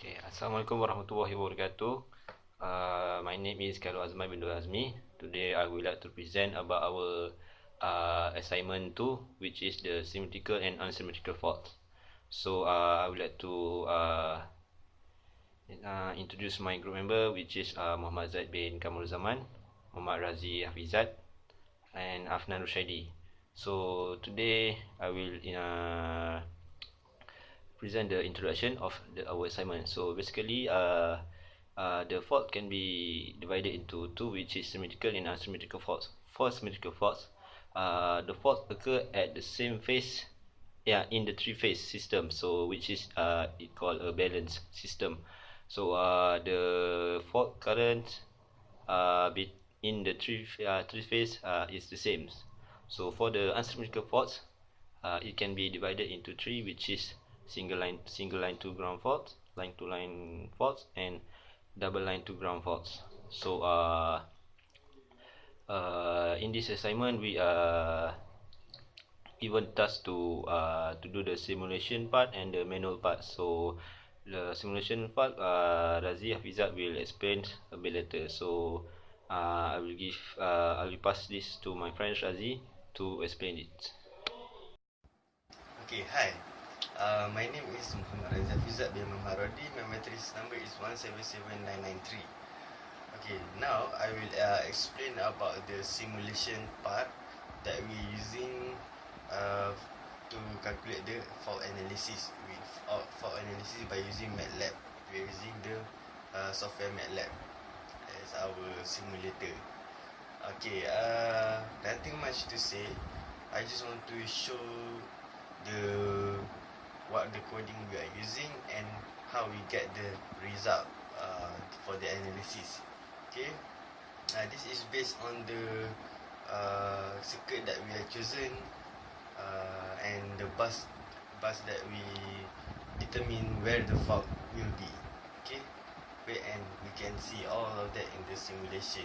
Okay, Assalamualaikum warahmatullahi wabarakatuh. My name is Khairul Azman bin Azmi. Today I would like to present about our assignment 2, which is the symmetrical and unsymmetrical faults. So I would like to introduce my group member, which is Mohamad Zahid bin Kamaruzaman, Mohamad Razi Hafizhat, and Afnan Rusyaidi. So today I will present the introduction of our assignment. So basically, the fault can be divided into two, which is symmetrical and unsymmetrical faults. For symmetrical faults, the faults occur at the same phase, in the three-phase system. So which is it called a balanced system. So the fault current in the three phase is the same. So for the unsymmetrical faults, it can be divided into three, which is single line to ground faults, line to line faults, and double line to ground faults. So in this assignment, we given task to do the simulation part and the manual part. So the simulation part, Razi Hafizhat will explain a bit later. So I will pass this to my friend Razi to explain it. Okay, hi. My name is Mohamad Hafizhat bin Rodi. My matrix number is 177993. Okay, now I will explain about the simulation part that we're using to calculate the fault analysis. Fault analysis by using MATLAB. We're using the software MATLAB as our simulator. Okay, nothing much to say. I just want to show what the coding we are using and how we get the result for the analysis. Okay, this is based on the circuit that we have chosen and the bus that we determine where the fault will be. Okay, and we can see all of that in the simulation.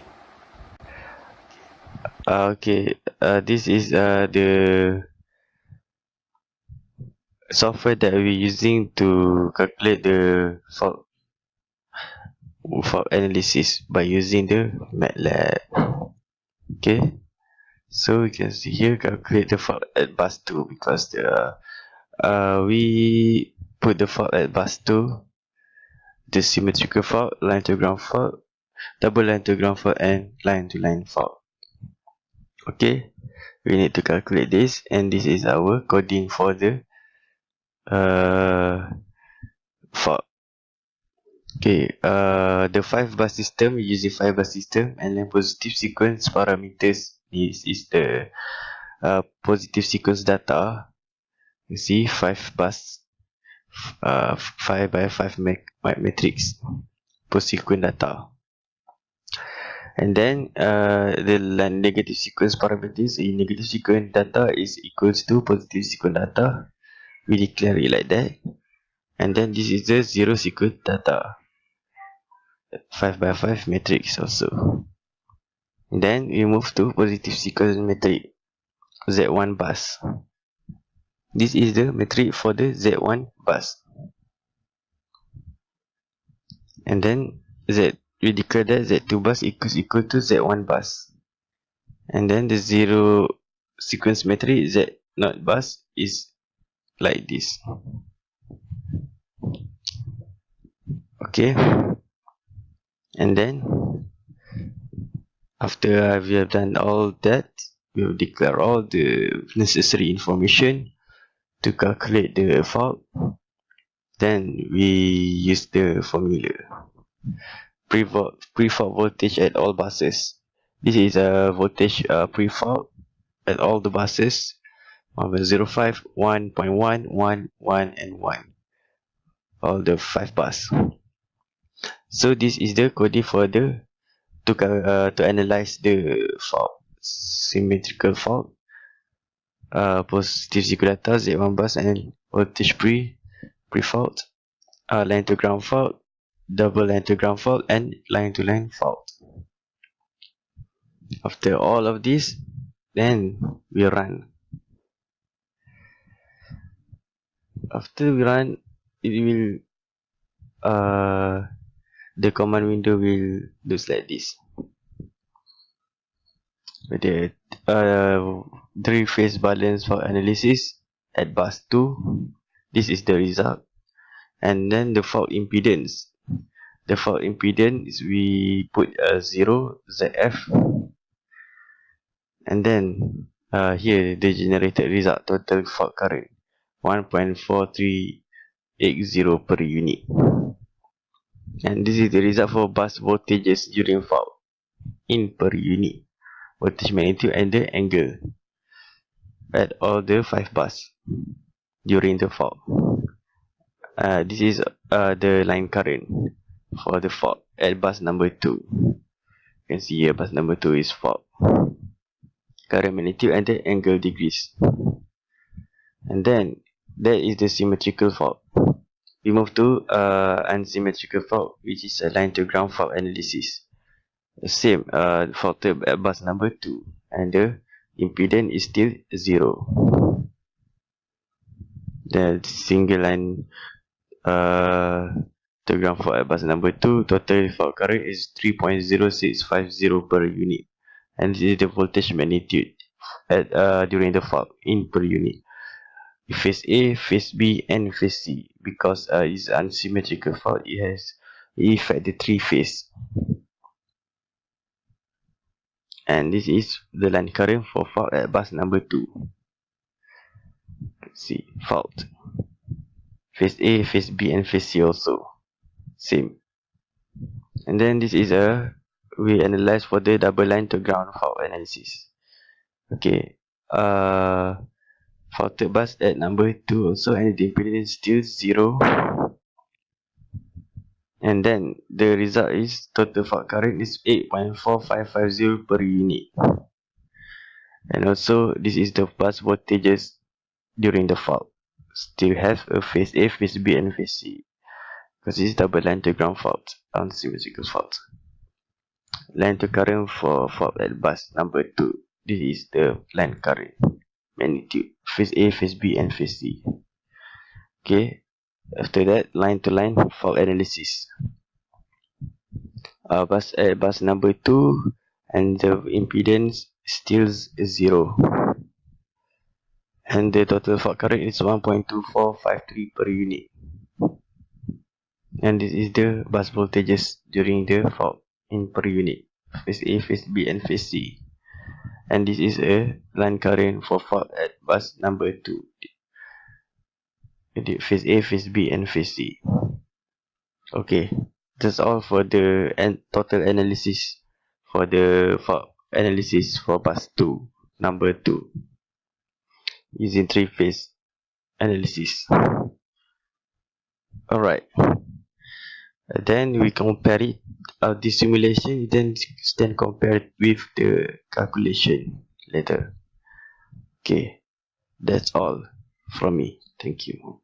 This is the software that we're using to calculate the fault analysis by using the MATLAB. Okay, so you can see here calculate the fault at bus 2 because we put the fault at bus 2, the symmetrical fault, line to ground fault, double line to ground fault, and line to line fault. Okay, we need to calculate this, and this is our coding for the fault. Okay, the 5-bus system, we use the 5-bus system, and then positive sequence parameters is the positive sequence data. You see 5-bus 5 by 5 matrix per sequence data. And then the negative sequence parameters in negative sequence data is equals to positive sequence data. We declare it like that. And then this is the zero sequence data, 5 by 5 matrix also. And then we move to positive sequence metric, Z1 bus. This is the metric for the Z1 bus. And then we declare that Z2 bus equal to Z1 bus. And then the zero sequence metric Z0 bus is like this. Okay, and then after we have done all that, we will declare all the necessary information to calculate the fault. Then we use the formula pre-fault voltage at all buses. This is a voltage pre-fault at all the buses 1.05, 1.1, 1, 1, and 1, all the 5 bus. So this is the coding for the to analyze the fault, symmetrical fault, positive sequence data, Z1 bus, and voltage pre-fault, line to ground fault, double line to ground fault, and line to line fault. After all of this, then we run. After we run, it will the command window will looks like this. With the 3-phase balance for analysis at bus 2, this is the result. And then the fault impedance. The fault impedance, we put a 0 ZF, and then here the generated result, total fault current 1.4380 per unit. And this is the result for bus voltages during fault in per unit, voltage magnitude and the angle at all the 5 bus during the fault. This is the line current for the fault at bus number 2. You can see here bus number 2 is fault. Current magnitude and the angle degrees. And then that is the symmetrical fault. We move to unsymmetrical fault, which is a line to ground fault analysis. The same faulted at bus number 2, and the impedance is still 0. The single line to ground fault at bus number 2, total fault current is 3.0650 per unit, and this is the voltage magnitude at during the fault in per unit. Phase A, phase B, and phase C. Because it's unsymmetrical fault, it affects the 3 phase. And this is the line current for fault at bus number 2. Let's see, fault. Phase A, phase B, and phase C also. Same. And then this is we analyze for the double line to ground fault analysis. Okay. Faulted bus at number 2 also, and the impedance still 0. And then the result is total fault current is 8.4550 per unit. And also this is the bus voltages during the fault. Still have a phase A, phase B, and phase C, because this is double line to ground fault, unsymmetrical fault. Line to current for fault at bus number 2. This is the line current magnitude, phase A, phase B, and phase C. Okay, after that, line to line fault analysis. Bus number 2, and the impedance still 0, and the total fault current is 1.2453 per unit. And this is the bus voltages during the fault in per unit, phase A, phase B, and phase C. And this is a line current for fault at bus number 2, phase A, phase B, and phase C. Okay, that's all for the total analysis for the fault analysis for bus 2, number 2, using 3-phase analysis. Alright, then we compare it, the simulation, then compare it with the calculation later. Okay, that's all from me. Thank you.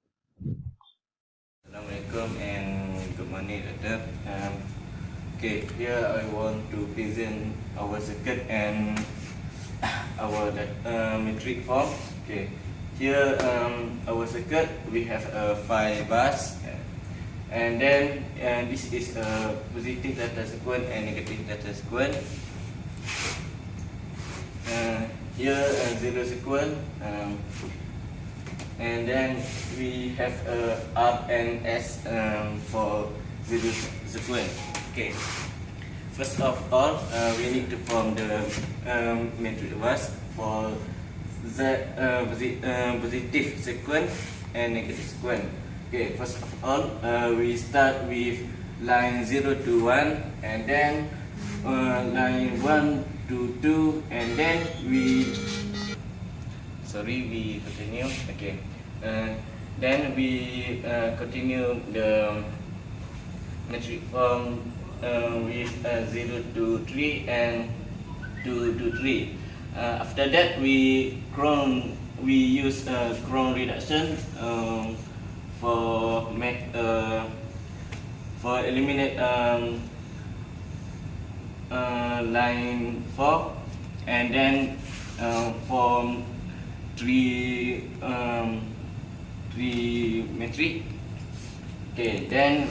Assalamualaikum and good morning, Doctor. Okay, here I want to present our circuit and our metric form. Okay, here our circuit, we have a 5 bus, and then this is a positive data sequence and negative data sequence. Here 0 sequence, and then we have R and S for 0 sequence. Okay, first of all, we need to form the metric bus for the positive sequence and negative sequence. Okay, first of all, we start with line 0 to 1, and then line 1 to 2, and then we continue. Okay, then we continue the metric form with 0 to 3 and 2 to 3. After that, we use Cron reduction for eliminate line 4, and then form 3 metric. Okay, then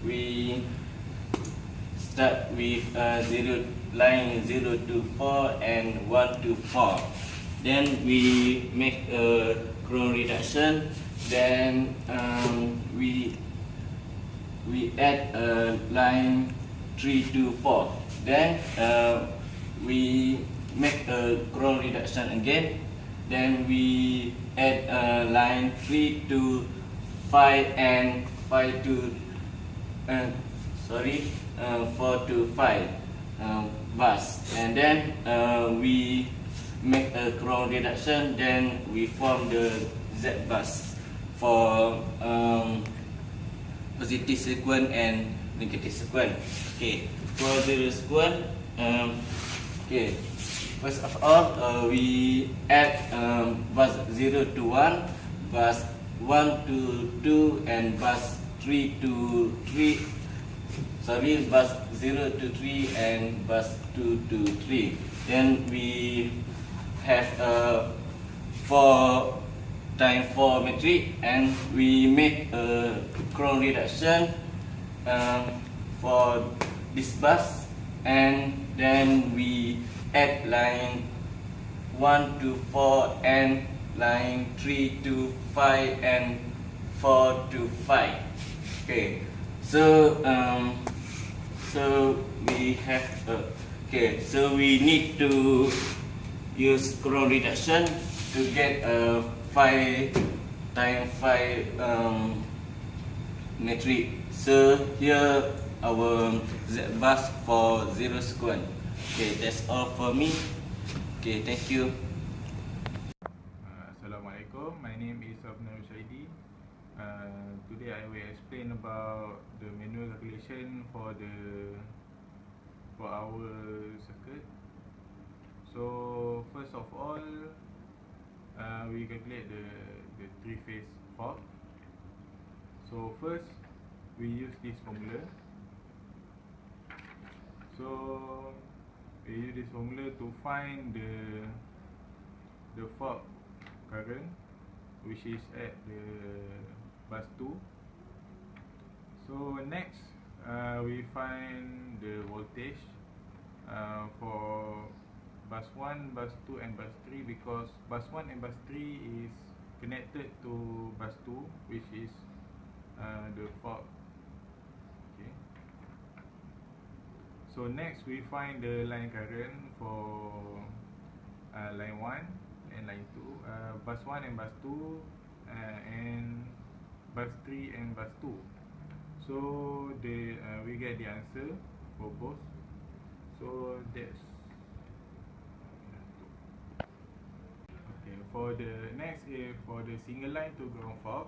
we start with line 0 to 4 and 1 to 4. Then we make a chrome reduction. Then we add line 3 to 4. Then we make a chrome reduction again. Then we add line 3 to 5 and 5 to 4 to 5 bus. And then we make a chrome reduction. Then we form the Z bus for positive sequence and negative sequence. Okay, for the sequence, okay, first of all, we add bus 0 to 1, bus 1 to 2, and bus 3 to 3. Bus 0 to 3 and bus 2 to 3. Then we have 4 times 4 matrix, and we make a chrome reduction for this bus, and then we add line 1 to 4 and line 3 to 5 and 4 to 5. Okay, so we have okay, so we need to use chrome reduction to get a 5 times 5 matrix. So here our Z bus for 0 sequence. Okay, that's all for me. Okay, thank you. Assalamualaikum. My name is Afnan Rusyaidi. Today I will explain about the manual calculation for our circuit. So first of all, we calculate the three-phase fault. So first, we use this formula. So we use this formula to find the fault current, which is at the bus 2. So next, we find the voltage for bus 1, bus 2 and bus 3, because bus 1 and bus 3 is connected to bus 2, which is the fault. Okay. So next we find the line current for line 1 and line 2, bus 1 and bus 2, and bus 3 and bus 2. So we get the answer for both. So that's okay. For the next, for the single line to ground fault.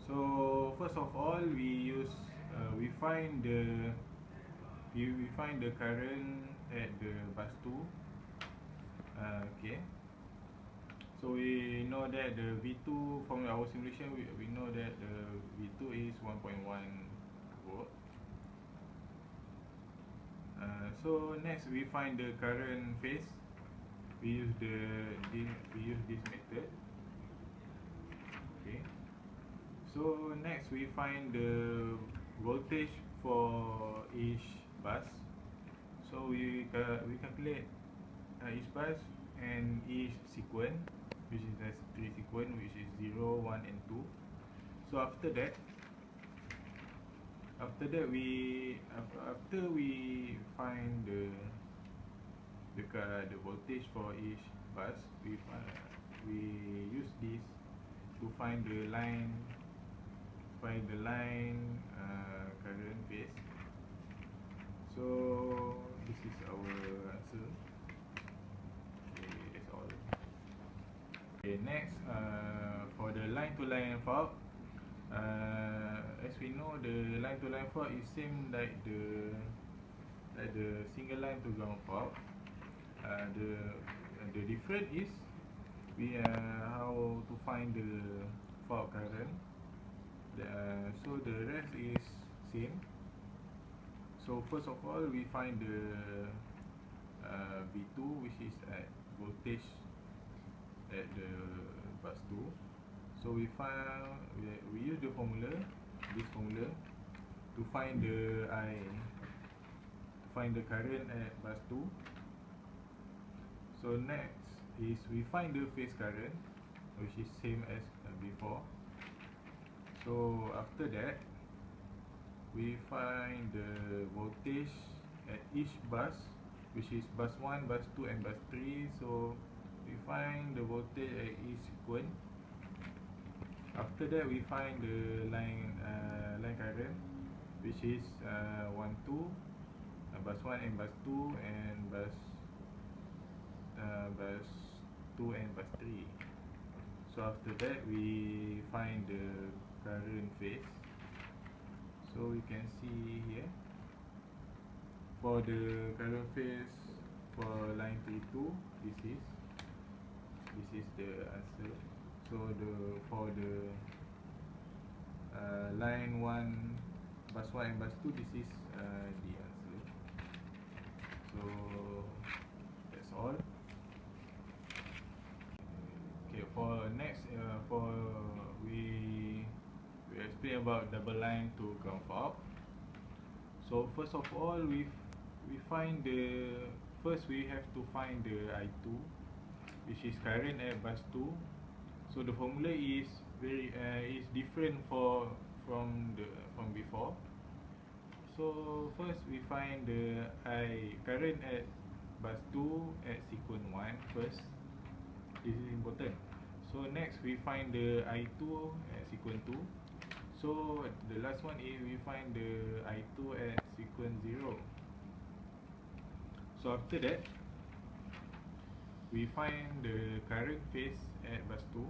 So first of all, we find the current at the bus 2. Okay. So we know that the V2 from our simulation, we know that the V2 is 1.1 volt. So next we find the current phase. We use this method. Okay. So next we find the voltage for each bus. So we calculate each bus and each sequence, which is the 3 sequence, which is 0, 1 and 2. So after that we find the voltage for each bus. We use this to find the line current phase. So this is our answer. Okay, that's all. Okay, next, for the line to line fault, as we know, the line to line fault is same like the single line to ground fault. The difference is how to find the fault current. So the rest is same. So first of all, we find the V2, which is at voltage at the bus 2. So we use the formula this formula to find the current at bus 2. So next is we find the phase current, which is same as before. So after that, we find the voltage at each bus, which is bus 1, bus 2 and bus 3. So we find the voltage at each sequence. After that, we find the line current, which is 1, 2, bus 1 and bus 2, and bus 2 and bus 3. So after that, we find the current phase. So you can see here for the current phase for line 32, this is the answer. So for the line 1, bus 1 and bus 2, this is the answer. So that's all. Okay, for next, we explain about double line to ground fault. So first of all, we find first we have to find the I2, which is current at bus 2. So the formula is is different from before. So first we find the current at bus 2 at sequence 1 first. This is important. So next we find the I2 at sequence 2. So the last one is we find the I2 at sequence 0. So after that, we find the current phase at bus 2.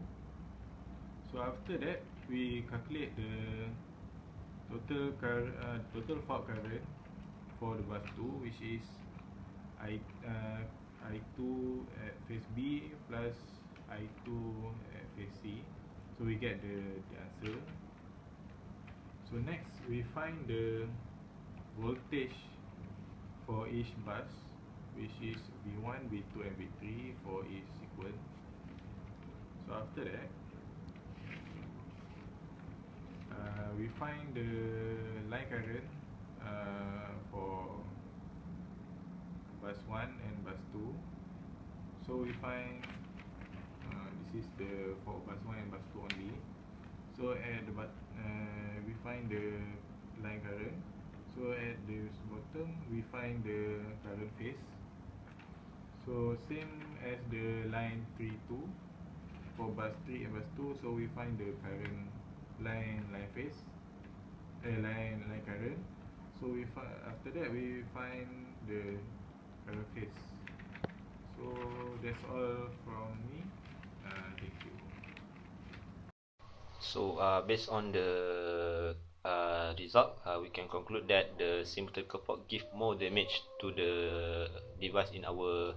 So after that, we calculate the total fault current for the bus 2, which is I2 at phase B plus I2 at phase C. So we get the answer. So next, we find the voltage for each bus, which is V1, V2 and V3 for each sequence. So after that, we find the line current for bus 1 and bus 2. So we find this is the for bus 1 and bus 2 only. So at the we find the line current. So at the bottom, we find the current phase. So same as the line 32 for bus 3 and bus 2. So we find the current line phase, line current. So after that we find the current phase. So that's all from me. Thank you. So based on the result, we can conclude that the symmetrical fault give more damage to the device in our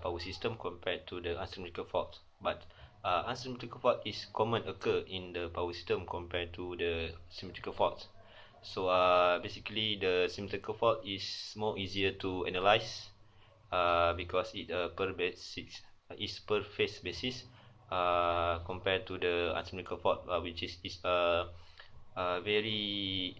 power system compared to the unsymmetrical fault. But unsymmetrical fault is common occur in the power system compared to the symmetrical fault. So basically the symmetrical fault is more easier to analyze because it per phase basis compared to the unsymmetrical fault, which is very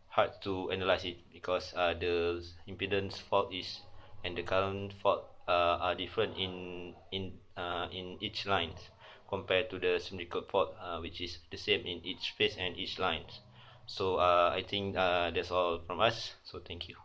hard to analyze it because the impedance fault is and the current fault are different in each line compared to the symmetrical fault, which is the same in each phase and each line. So I think that's all from us. So thank you.